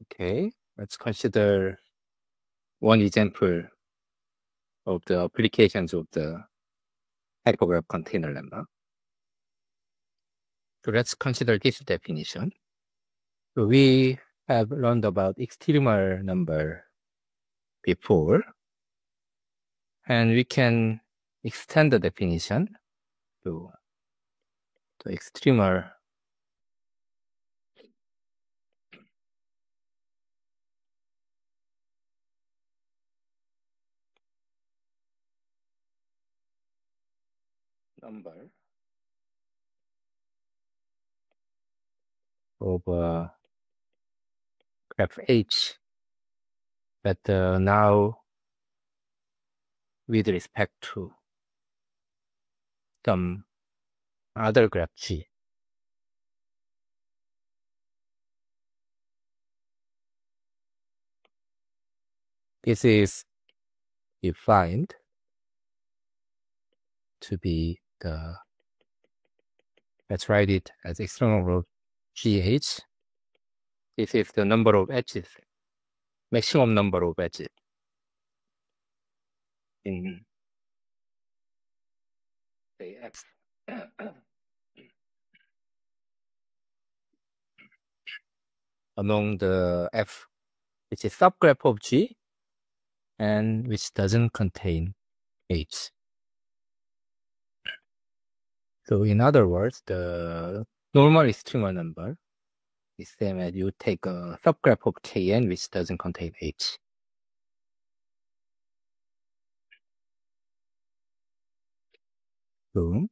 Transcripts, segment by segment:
Okay, let's consider one example of the applications of the hypergraph container lemma. So let's consider this definition. So we have learned about extremal number before, and we can extend the definition to the extremal number of graph H, but now with respect to some other graph G. This is defined to be the, let's write it as external root GH. This is the number of edges, maximum number of edges in say X. Among the F, which is subgraph of G and which doesn't contain H. So in other words, the normal extremal number is same as you take a subgraph of Kn which doesn't contain H. So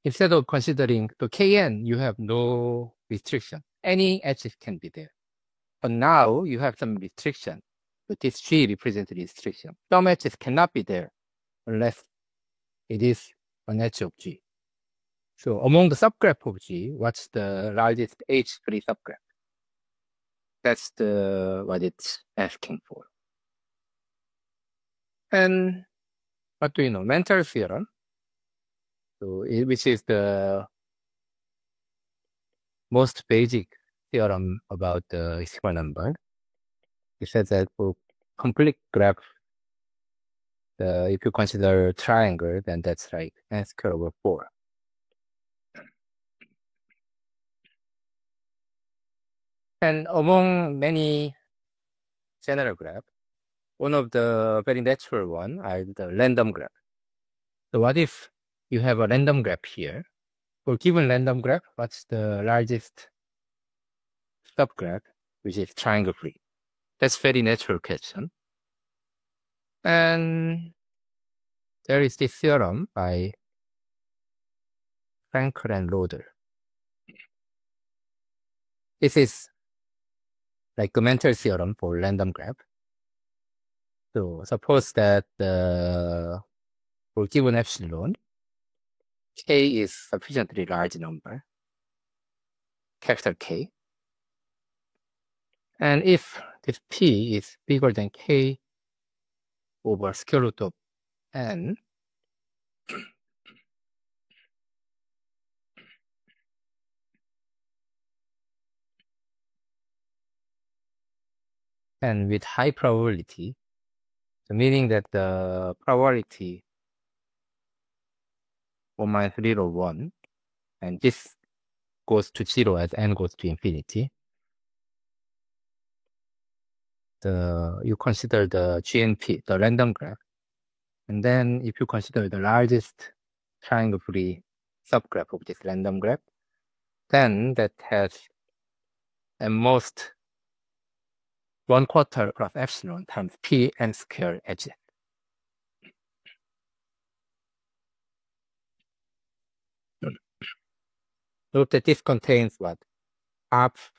instead of considering the Kn, you have no restriction. Any edges can be there. But now you have some restriction. So this G represents restriction. Some edges cannot be there unless it is an edge of G. So among the subgraph of G, what's the largest H3 subgraph? That's what it's asking for. And what do you know? Mental theorem. So which is the most basic theorem about the extremal number. It says that for complete graph, if you consider triangle, then that's like n squared over 4. And among many general graphs, one of the very natural one are the random graph. So what if you have a random graph here? For given random graph, what's the largest subgraph, which is triangle free? That's very natural question. And there is this theorem by Frankel and Roeder. This is like a mental theorem for random graph. So suppose that for given epsilon, K is sufficiently large number, capital K. And if this P is bigger than K over square root of N, and with high probability, so meaning that the probability 1 minus 0, 1, and this goes to 0 as n goes to infinity. You consider the GNP, the random graph. And then if you consider the largest triangle-free subgraph of this random graph, then that has at most 1/4 plus epsilon times p n squared edges. Note that this contains what? Half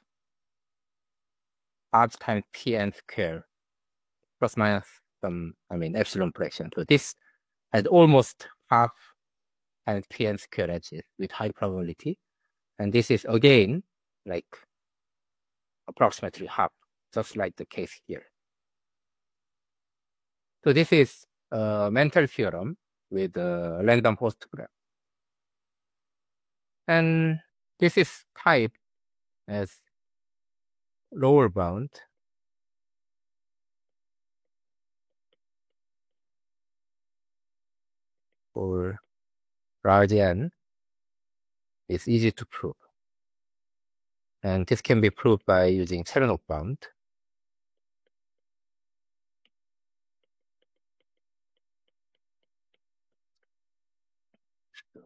times p n squared plus minus some, epsilon fraction. So this has almost half times p n squared edges with high probability. And this is again like approximately half, just like the case here. So this is a mental theorem with a random host graph. And this is typed as lower bound for large n is easy to prove. And this can be proved by using Cherenkov bound. So,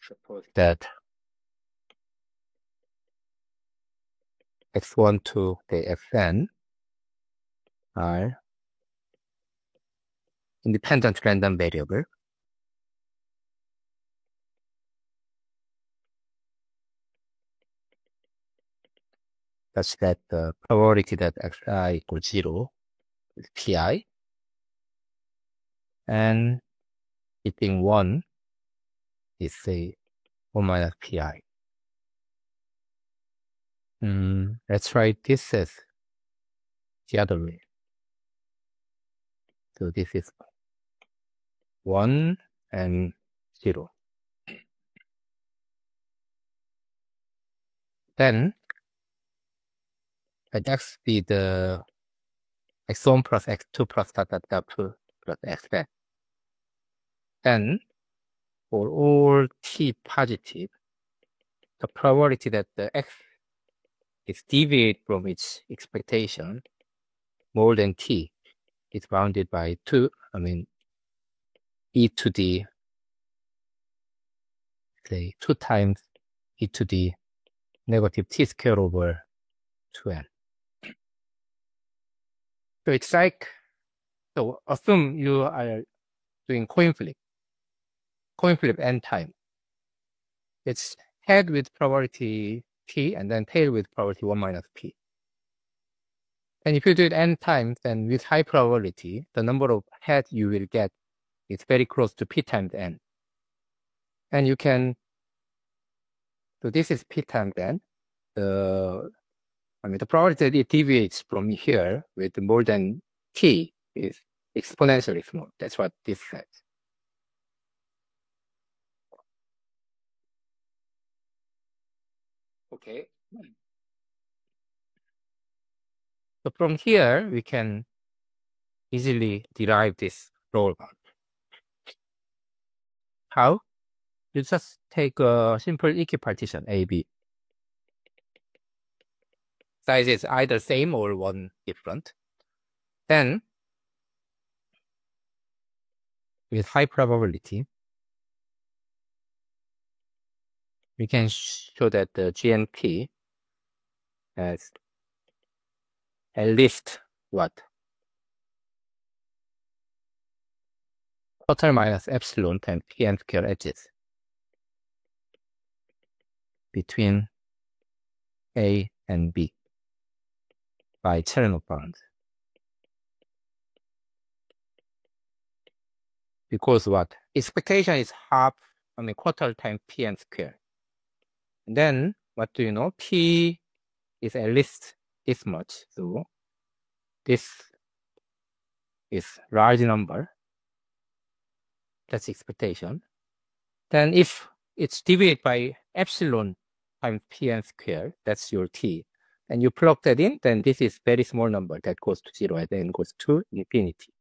suppose that x1 to the fn are independent random variable. Such that the probability that xi equals 0 is pi, and hitting 1 is say 1 minus pi. Let's write this as the other way. So this is 1 and 0. Then let x be the x1 plus x2 plus dot dot dot plus xn. Then for all t positive, the probability that the x is deviate from its expectation more than t is bounded by e to the, say, 2 times e to the negative t squared over 2n. So it's like, so assume you are doing coin flip n time. It's head with probability p and then tail with probability 1 minus p. And if you do it n times, then with high probability, the number of head you will get is very close to p times n. And you can, so this is p times n. The probability that it deviates from here with more than t is exponentially small. That's what this says. Okay. So from here, we can easily derive this lower bound. How? You just take a simple equipartition AB. Size is either same or one different. Then, with high probability, we can show that the GNP has at least what? Total minus epsilon times Pn square edges between A and B by Cherenkov bound. Because what? Expectation is quarter times Pn square. And then, what do you know? P is at least this much. So, this is large number. That's expectation. Then if it's divided by epsilon times Pn squared, that's your t. And you plug that in, then this is very small number that goes to 0 and then goes to infinity.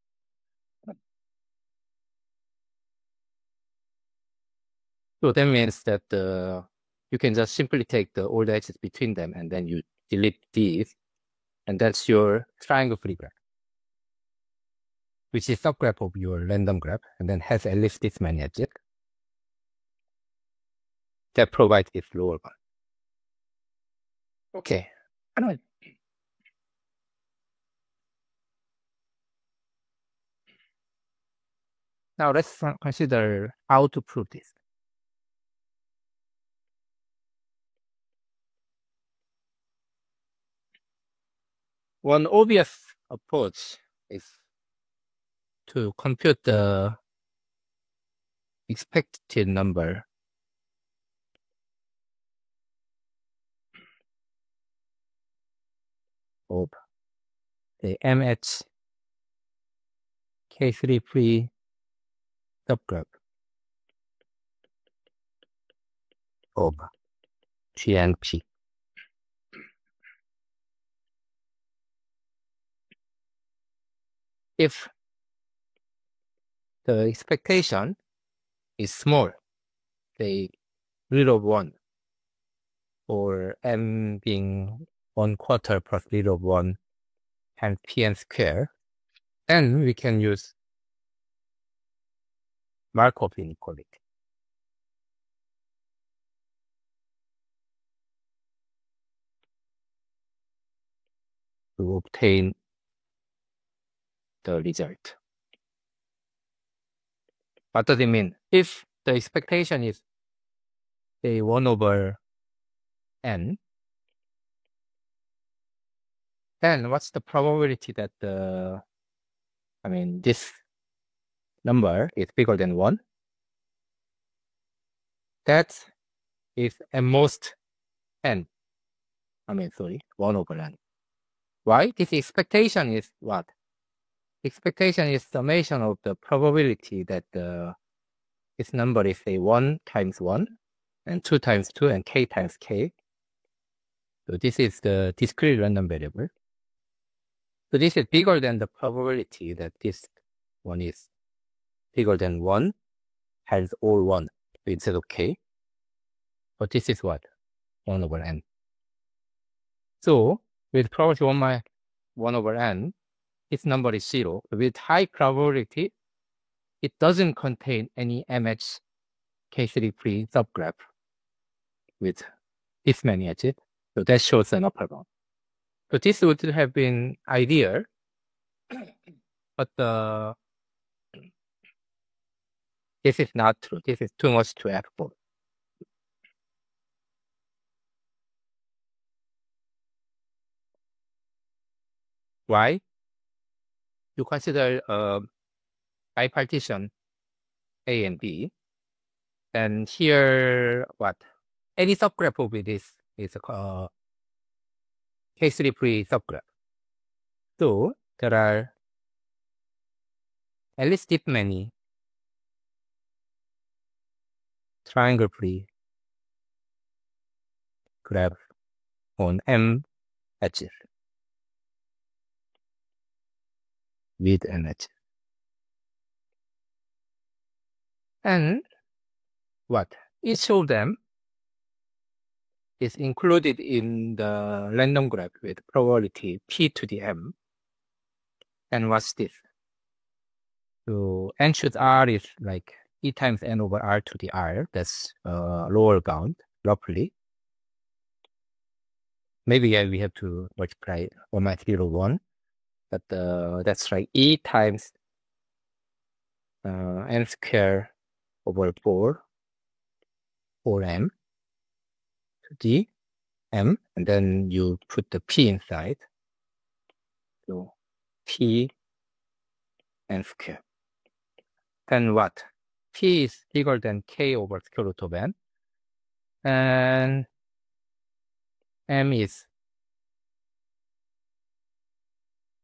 So that means that you can just simply take all the edges between them and then you delete these, and that's your triangle free graph, which is subgraph of your random graph and then has at least this many edges that provides this lower bound. Okay. Now let's consider how to prove this. One obvious approach is to compute the expected number of the MH K3 free subgraph of GNP. if the expectation is small, say root of 1, or m being 1/4 plus root of 1 times pn square, then we can use Markov inequality to obtain the result. What does it mean? If the expectation is, say, 1 over n, then what's the probability that this number is bigger than 1? That is at most n. 1 over n. Why? This expectation is what? Expectation is summation of the probability that this number is, say, 1 times 1, and 2 times 2, and k times k. So this is the discrete random variable. So this is bigger than the probability that this one is bigger than 1 times all 1 instead of k. But this is what? 1 over n. So with probability 1 over n, this number is 0. With high probability, it doesn't contain any MH K3 free subgraph with this many edges. So that shows an upper bound. So this would have been ideal, but this is not true. This is too much to ask for. Why? You consider bipartition A and B, and here what? Any subgraph of this is a K3 free subgraph. So there are at least this many triangle free graph on M edges with an edge. And what? Each of them is included in the random graph with probability p to the m. And what's this? So n should r is like e times n over r to the r. That's lower bound, roughly. Maybe we have to multiply 1 minus 0, 1. But that's like e times n square over 4m to the m, and then you put the p inside. So p n square. Then what? P is bigger than k over square root of n. And m is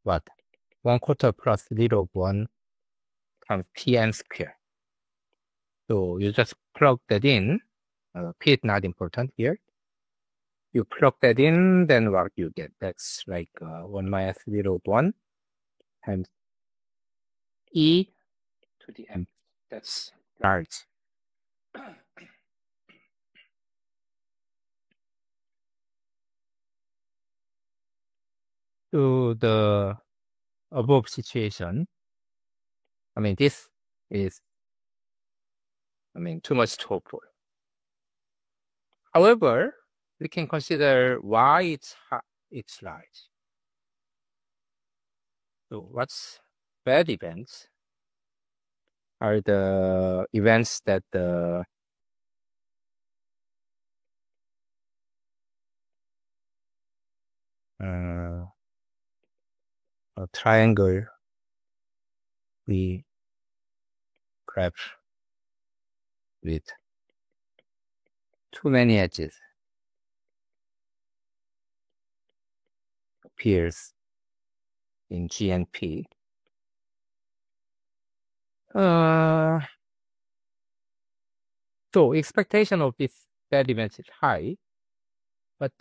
what? 1/4 plus 0 of 1 times pn square. So you just plug that in. P is not important here. You plug that in, then what you get? That's like 1 minus 0 of 1 times e to the m. That's large. To the above situation, this is, too much to hope for. However, we can consider why it's large. So what's bad events are the events that the a triangle we graph with too many edges appears in G and P. So expectation of this bad event is high, but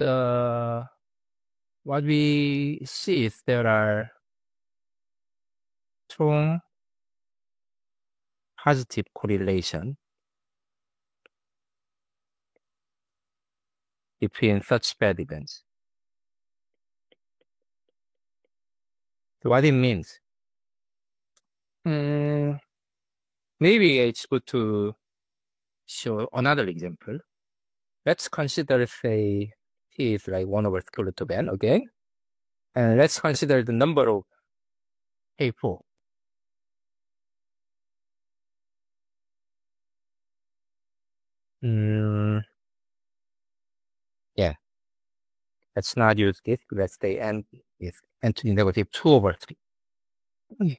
what we see is there are strong positive correlation between such bad events. So what it means? Maybe it's good to show another example. Let's consider, say, t is like 1 over square root of n, okay? And let's consider the number of K4. Yeah. Let's not use this. Let's say n is n to the negative 2 over 3.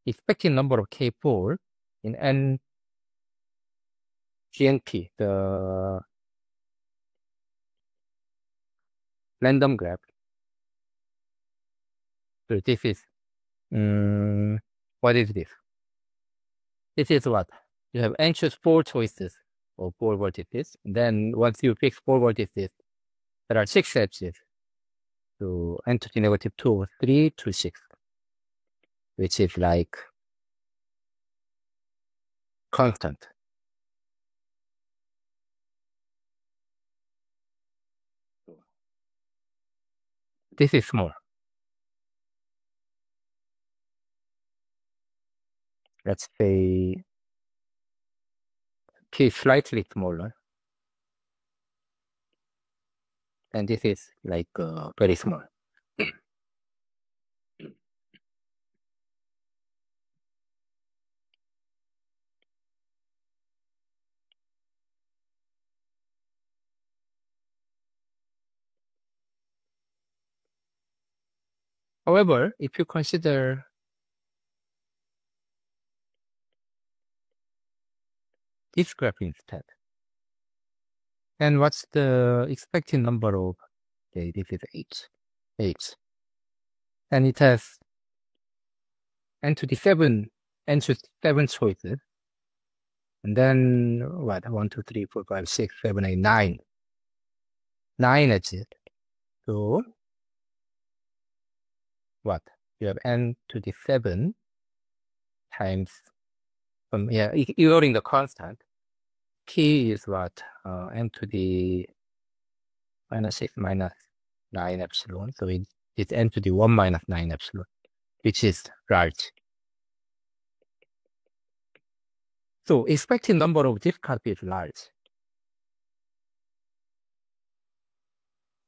Expected number of K4 in n GNP, the random graph. So this is, what is this? This is what? You have n choose 4 choices of 4 vertices. Then once you fix 4 vertices, there are 6 edges. So n to the negative 2 over 3 to 6, which is like constant. This is small. Let's say P is slightly smaller. And this is like very small. However, if you consider this graph instead, then what's the expected number of, okay, this is h. And it has n to the 7 choices. And then what? 1, 2, 3, 4, 5, 6, 7, 8, 9. 9 edges. So what? You have n to the 7 times, ignoring the constant. P is what? n to the minus 6 minus 9 epsilon. So it's n to the 1 minus 9 epsilon, which is large. So expected number of this copy is large.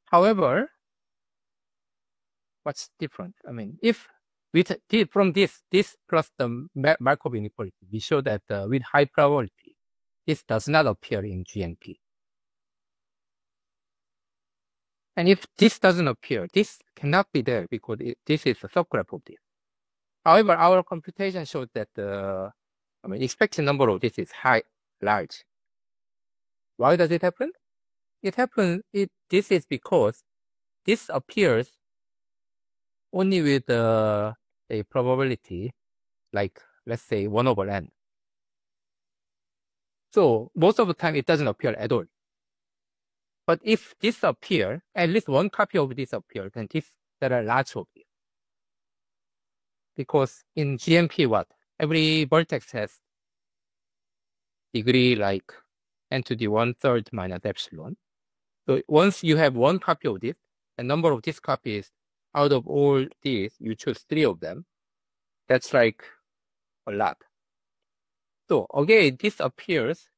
However, what's different? I mean, if from this plus the Markov inequality, we show that with high probability, this does not appear in GNP. And if this doesn't appear, this cannot be there because this is a subgraph of this. However, our computation showed that expected number of this is large. Why does it happen? This is because this appears only with a probability, like let's say 1 over n. So most of the time it doesn't appear at all. But if this appears, at least one copy of this appears, then there are lots of it. Because in GMP, every vertex has degree like n to the 1/3 minus epsilon. So once you have one copy of this, the number of these copies out of all these, you choose 3 of them. That's like a lot. So again, this appears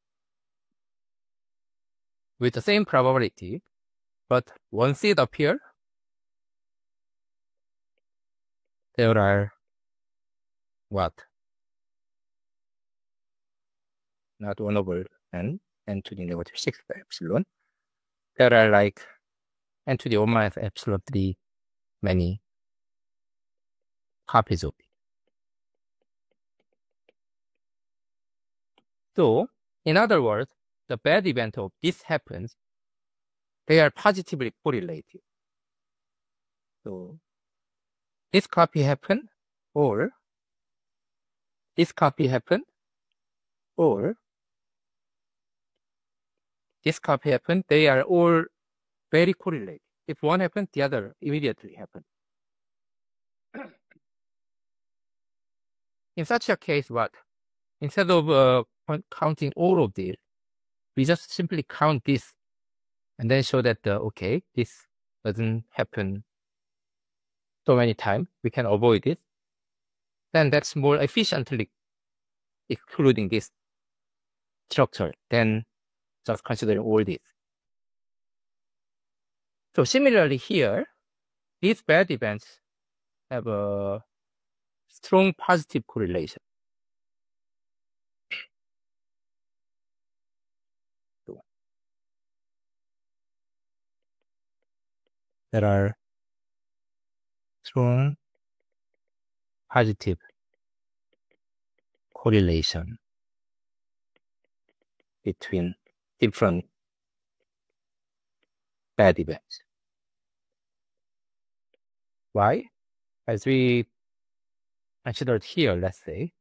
with the same probability, but once it appears, there are not 1 over n to the negative 6 epsilon. There are like n to the 1 minus epsilon 3 many copies of it. So, in other words, the bad event of this happens, they are positively correlated. So, this copy happened, or this copy happened, or this copy happened. They are all very correlated. If one happens, the other immediately happens. In such a case, what? Instead of counting all of these, we just simply count this and then show that, okay, this doesn't happen so many times. We can avoid it. Then that's more efficiently excluding this structure than just considering all this. So similarly here, these bad events have a strong positive correlation. There are strong positive correlation between different bad events. Why? As we considered here, let's say,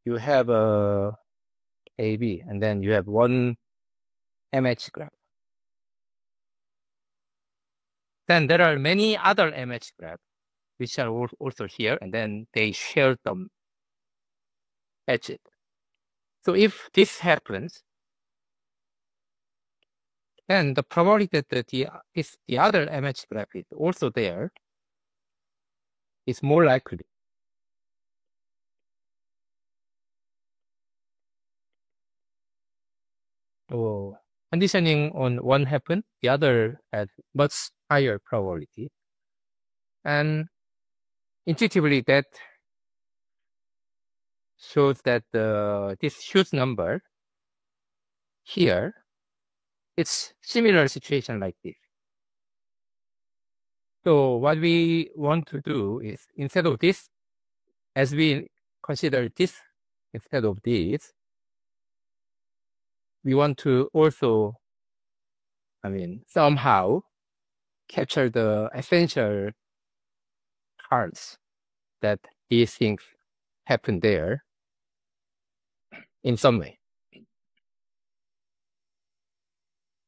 you have a AB and then you have one MH graph. Then there are many other MH graphs which are also here, and then they share some edges. So if this happens, then the probability that the other MH graph is also there is more likely. So conditioning on one happen, the other has much higher probability. And intuitively, that shows that this huge number here, it's similar situation like this. So what we want to do is, instead of this, as we consider this instead of this, we want to also, somehow capture the essential parts that these things happen there in some way.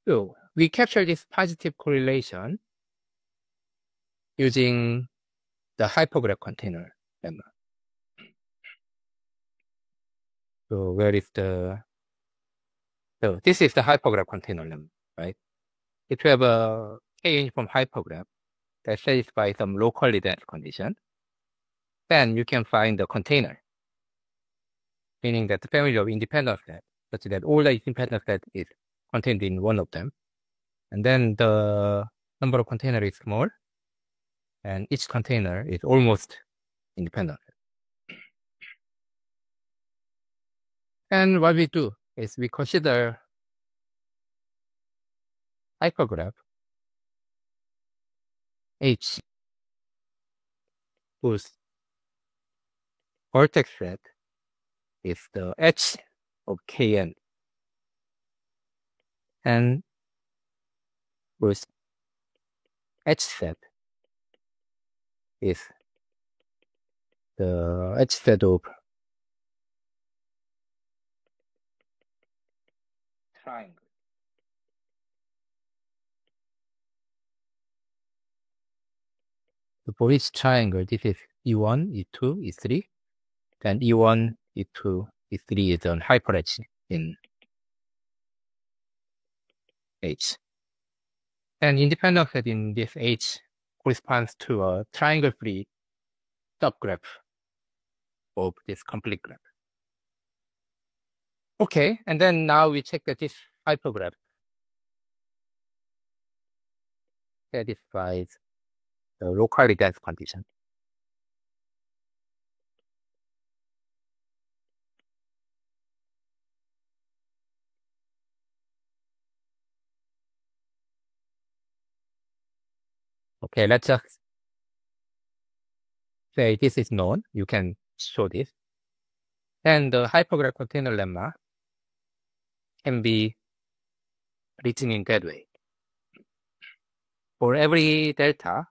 So we capture this positive correlation using the hypergraph container lemma. So where is so this is the hypergraph container lemma, right? If you have a K-uniform hypergraph that satisfies some locally dense condition, then you can find the container, meaning that the family of independent sets, such that all the independent sets is contained in one of them. And then the number of containers is small, and each container is almost independent. And what we do is we consider hypergraph H, whose vertex set is the H of Kn, and whose H set is the H set of triangle. So for each triangle, this is E1, E2, E3, then E1, E2, E3 is on hyper H in H. And independent set in this H corresponds to a triangle-free subgraph of this complete graph. Okay, and then now we check that this hypergraph satisfies the locally dense condition. Okay, let's just say this is known. You can show this. And the hypergraph container lemma can be written in that way. For every delta,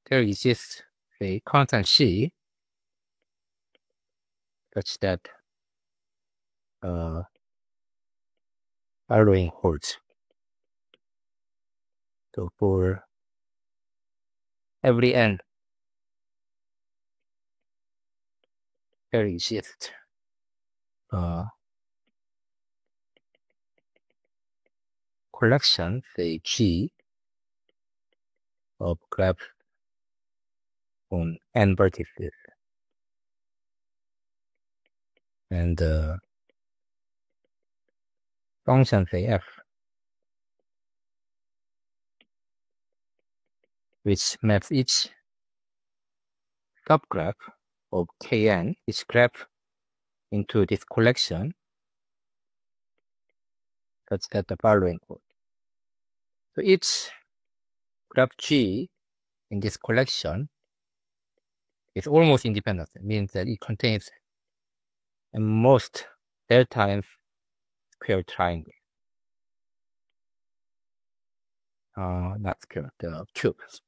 there exists a constant C such that following holds. So for every n, there exists collection, say G, of graphs on n vertices. And function, say f, which maps each subgraph of Kn, each graph, into this collection, such that the following code. So each graph G in this collection is almost independent. It means that it contains at most delta n square triangle. Not square, the cubes.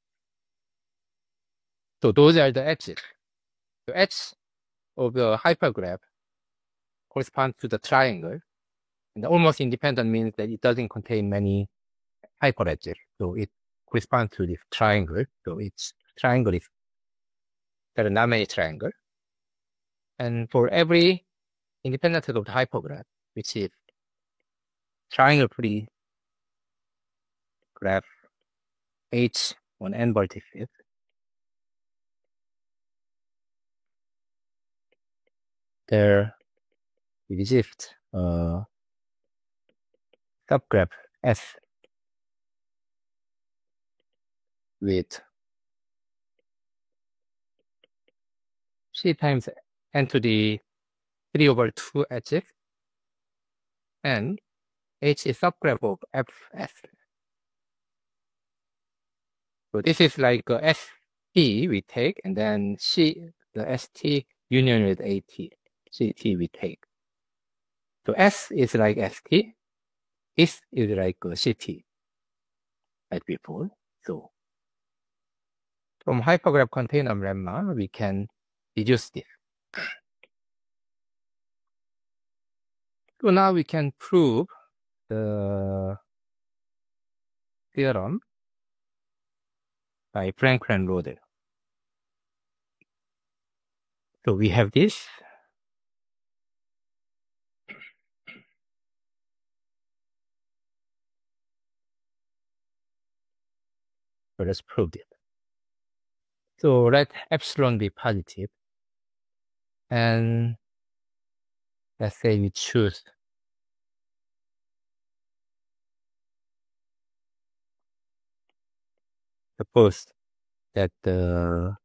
So those are the edges. The edge of the hypergraph corresponds to the triangle. And almost independent means that it doesn't contain many hyperedges. So it corresponds to this triangle. So its triangle is, there are not many triangles. And for every independent of the hypergraph, which is triangle-free graph H on n vertices, there exists a subgraph S with C times n to the 3/2 edges, and H is subgraph of Fs. So this is like a ST we take, and then C, the ST union with AT, CT we take. So S is like ST, this is like a CT, like before. So from hypergraph container lemma, we can reduce this. So now we can prove the theorem by Franklin Rodel. So we have this. So let's prove it. So let epsilon be positive, and let's say we choose suppose that suppose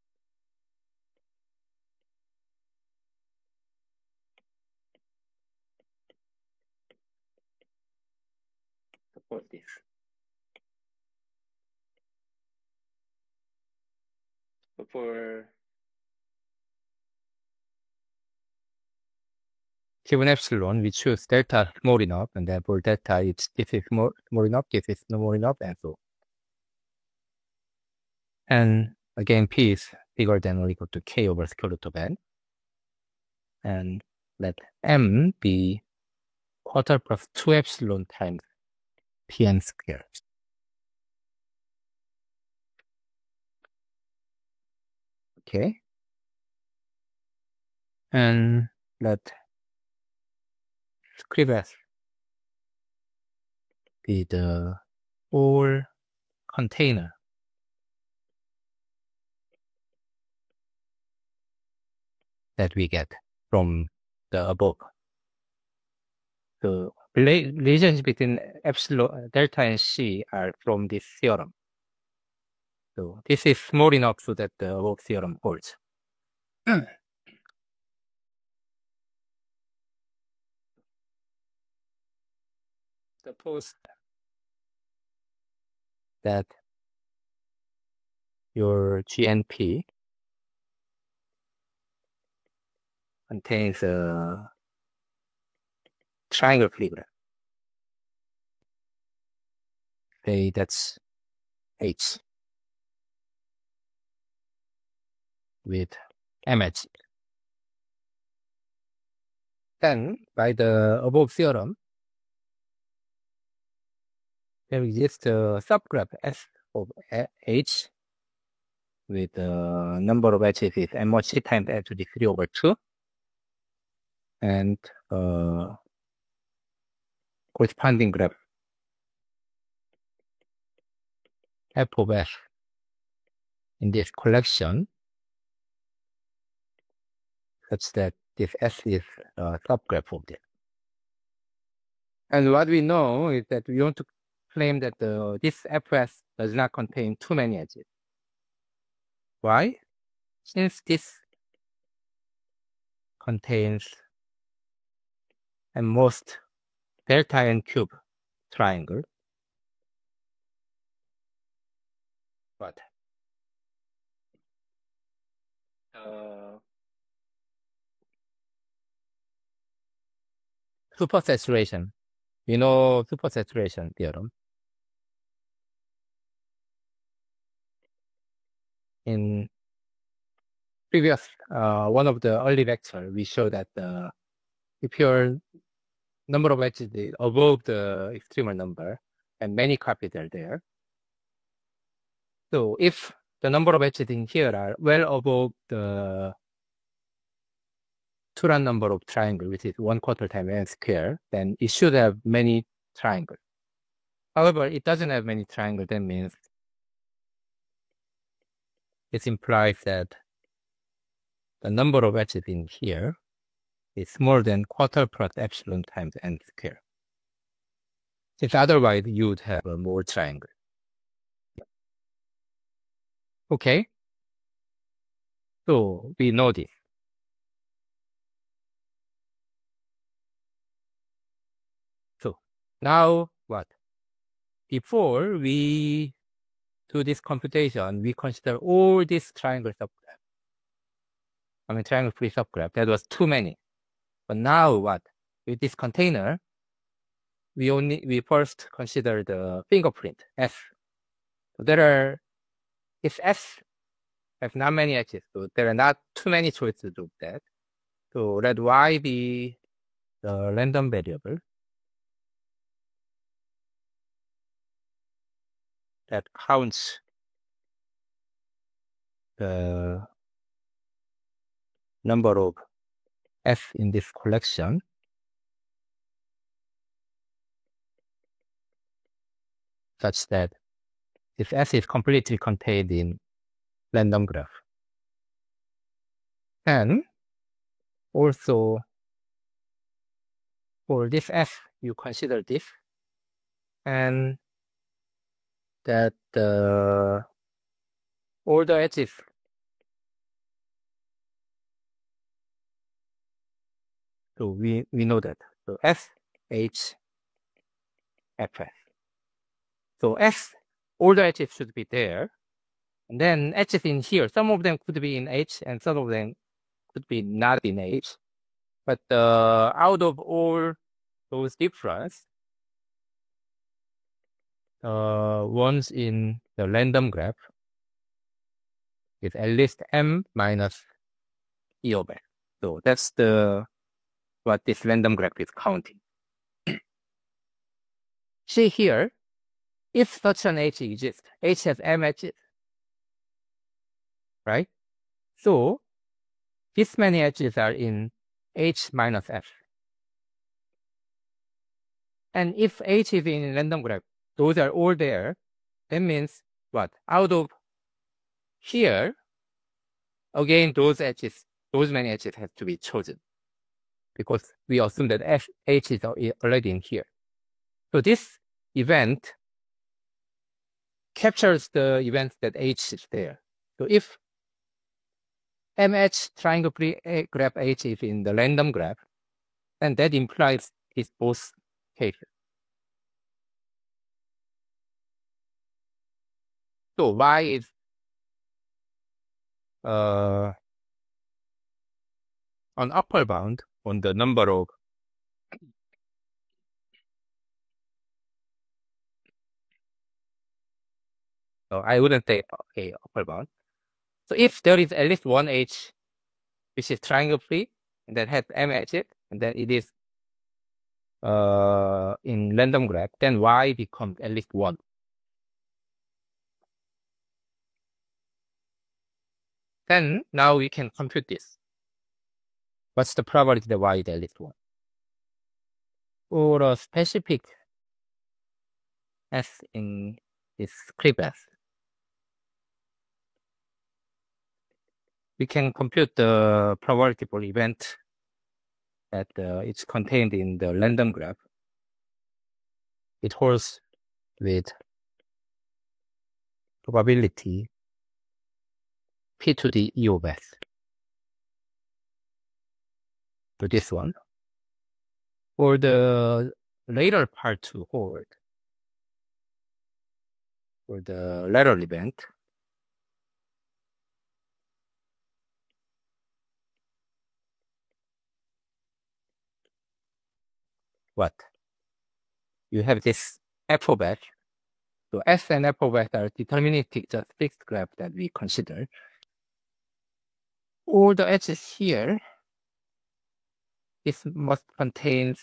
this. So for given epsilon, we choose delta small enough, and then for delta, it's this is small enough, this is small enough, and so. And again, p is bigger than or equal to k over square root of n. And let m be quarter plus 2 epsilon times pn squared. Okay. And let script s be the whole container that we get from the above. The relationship between epsilon, delta, and C are from this theorem. So this is small enough so that the above theorem holds. Suppose that your GNP contains a triangle polygram. Say that's H with M edge. Then, by the above theorem, there exists a subgraph S of H with the number of edges is M1C times L to the 3 over 2. And corresponding graph F of S in this collection such that this S is a subgraph of this. And what we know is that we want to claim that this Fs does not contain too many edges. Why? Since this contains at most delta n cube triangle, but supersaturation. You know supersaturation theorem. In previous one of the early lecture, we showed that if your number of edges is above the extremal number and many copies are there, so if the number of edges in here are well above the Turan number of triangle, which is 1/4 times n square, then it should have many triangles. However, it doesn't have many triangles. That means it implies that the number of edges in here is more than quarter plus epsilon times n square. Since otherwise you would have more triangle. Okay. So we know this. So now what? Before we do this computation, we consider all these triangle subgraph. I mean triangle free subgraph. That was too many. But now what? With this container, we first consider the fingerprint S. So if S have not many edges, so there are not too many choices of that. So let Y be the random variable that counts the number of F in this collection such that if S is completely contained in random graph. And also for this F, you consider this, and that all the edges so we know that. So S, H, F, S. So S, all the edges should be there. And then edges in here, some of them could be in H and some of them could be not in H. But out of all those difference, ones in the random graph is at least M minus E of X. So that's what this random graph is counting. See here, if such an H exists, H has M edges, right? So this many edges are in H minus F. And if H is in random graph, those are all there. That means what? Out of here, again, those many edges have to be chosen because we assume that H is already in here. So this event captures the event that H is there. So if MH triangle graph H is in the random graph, then that implies it's both cases. So Y is an upper bound on the number of I wouldn't say upper bound. So if there is at least one H which is triangle free and that has M edges, and then it is in random graph, then Y becomes at least 1. Then now we can compute this. What's the probability that y is at least 1? For a specific S in this clip S, we can compute the probability for event that it's contained in the random graph. It holds with probability p to the e of s. So this one. For the later part to hold, for the lateral event, what? You have this f of s. So s and f of s are deterministic, just fixed graph that we consider. All the edges here, this must contain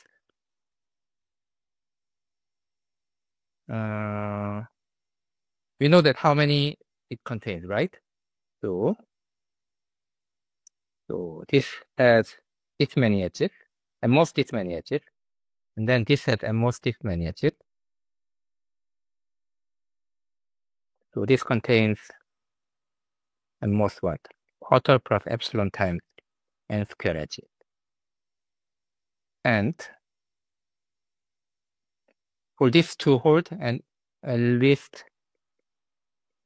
we know that how many it contains, right? So this has this many edges, at most this many edges, and then this has at most this many edges. So this contains at most what? Quarter plus epsilon times n square edges. And for this to hold, and at least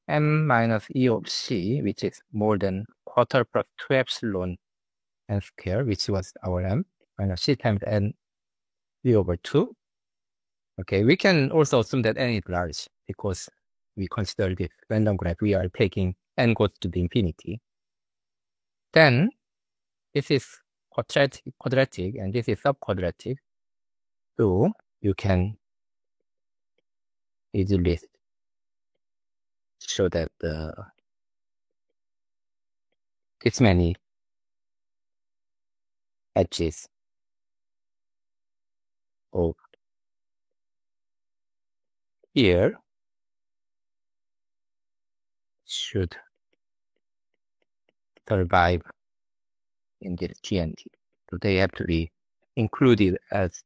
m minus e of c, which is more than quarter plus 2 epsilon n square, which was our m, minus c times n e over 2. Okay, we can also assume that n is large because we consider this random graph. We are taking n goes to the infinity. Then this is quadratic and this is subquadratic. So you can easily show that this many edges of here should survive in this GNT. So they have to be included as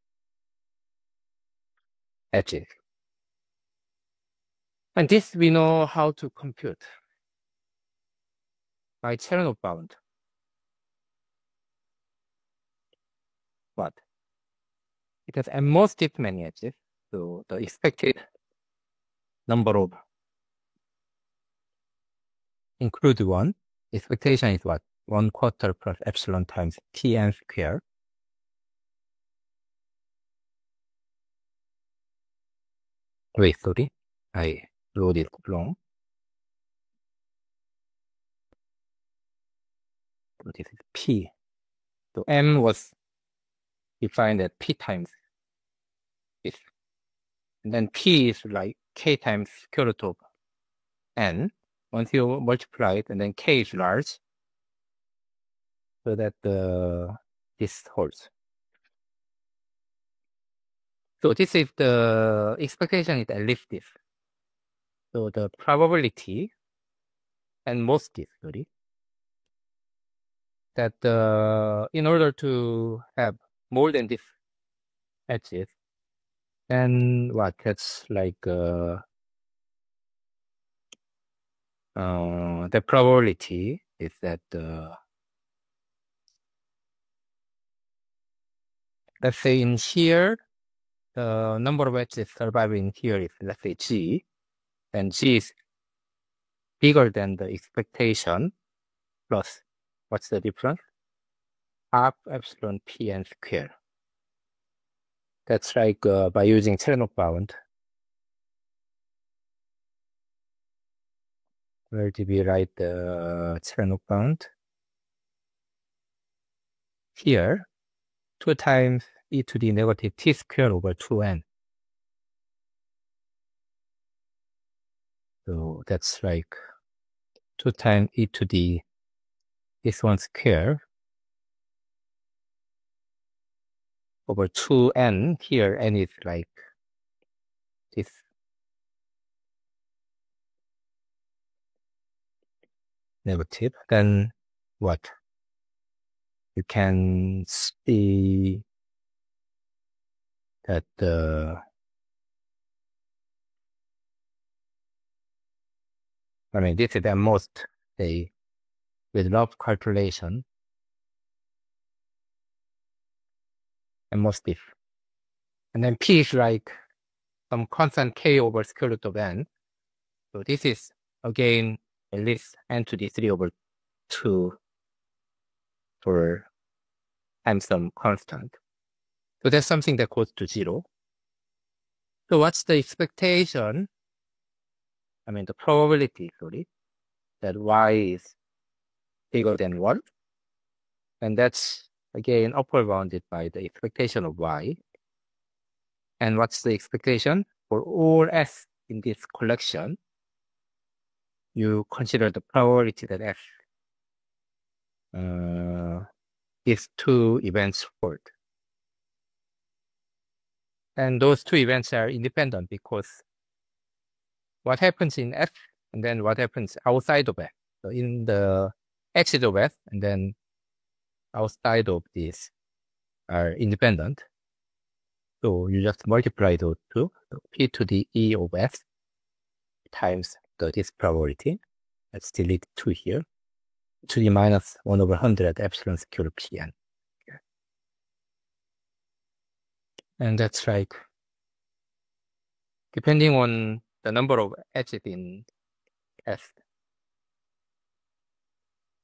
edges. And this we know how to compute by Cherenkov bound. What? It has at most this many edges. So the expected number of include 1. Expectation is what? 1/4 plus epsilon times Tn square. Wait, sorry. I wrote it wrong. So this is P. So M was defined as P times this. And then P is like K times square root of N. Once you multiply it, and then K is large. So that this holds. So this is the expectation is at least this. So the probability and most is sorry, that in order to have more than this edges, then what? That's like the probability is that let's say in here the number of edges surviving here is, let's say, G, and G is bigger than the expectation plus what's the difference? Half epsilon Pn square. That's like by using Cherenkov bound. Where did we write the Cherenkov bound? Here, 2 times e to the negative t squared over 2n. So that's like 2 times e to the this one square over 2n. Here n is like this. negative, then what? You can see that this is at most with rough calculation, at most if. And then P is like some constant K over square root of N. So this is again at least N to the 3 over 2 for times some constant. So that's something that goes to 0. So what's the expectation? The probability, that Y is bigger than 1. And that's, again, upper bounded by the expectation of Y. And what's the expectation? For all S in this collection, you consider the probability that S these two events hold. And those two events are independent because what happens in F and then what happens outside of F. So in the axis of F and then outside of this are independent. So you just multiply those two, so P to the E of F times this probability. Let's delete 2 here. To the minus 1 over 100 epsilon square Pn. And that's like, depending on the number of edges in S,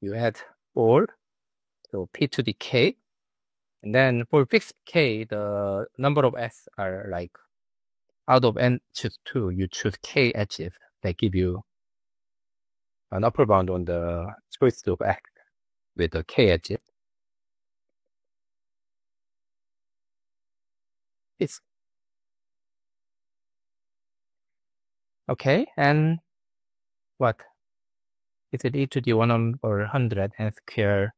you add all, so P to the K. And then for fixed K, the number of S are like, out of N choose 2, you choose K edges that give you an upper bound on the choice of X with the K edges. It's okay, and what? Is it e to the 1 over 100 n square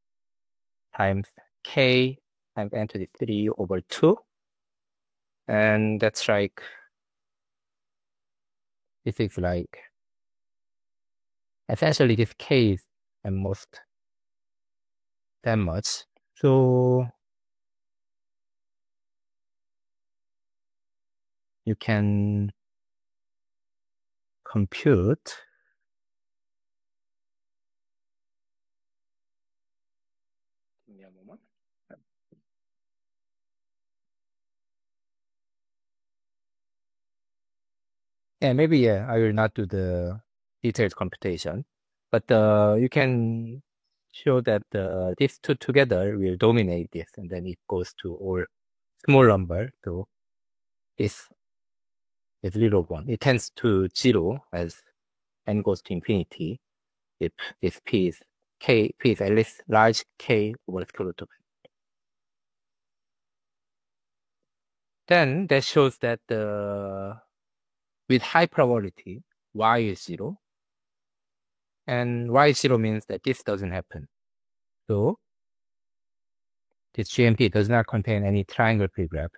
times K times n to the 3 over 2? And that's like, this is like, essentially this K is at most that much. So you can compute maybe I will not do the detailed computation, but you can show that these two together will dominate this, and then it goes to all small number. So this is little one. It tends to 0 as n goes to infinity if this P is at least large K over square root of n. Then that shows that with high probability, Y is 0. And Y is 0 means that this doesn't happen. So this GMP does not contain any triangle free graph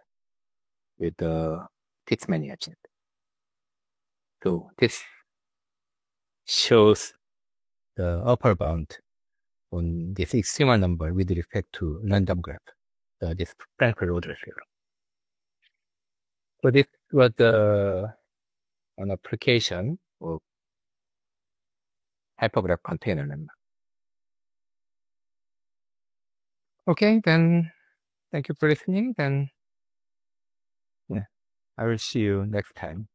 with the Titsman edge. So this shows the upper bound on this extremal number with respect to random graph, this Frankfurt-Roder theorem. So this was an application of hypergraph container lemma. Okay, then thank you for listening. Then I will see you next time.